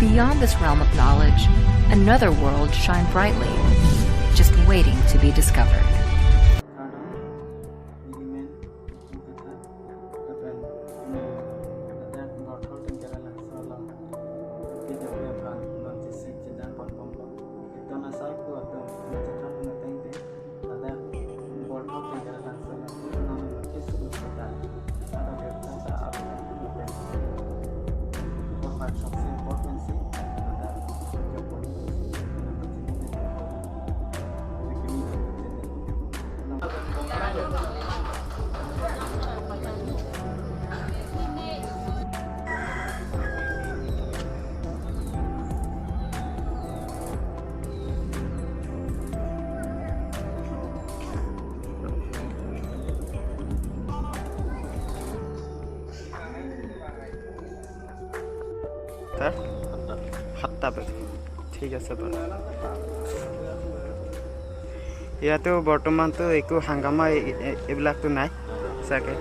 Beyond this realm of knowledge, another world shined brightly, just waiting to be discovered. ঠিক আছে বাৰু ইয়াতেও বৰ্তমানতো একো হাংগামা এইবিলাকতো নাই চাগে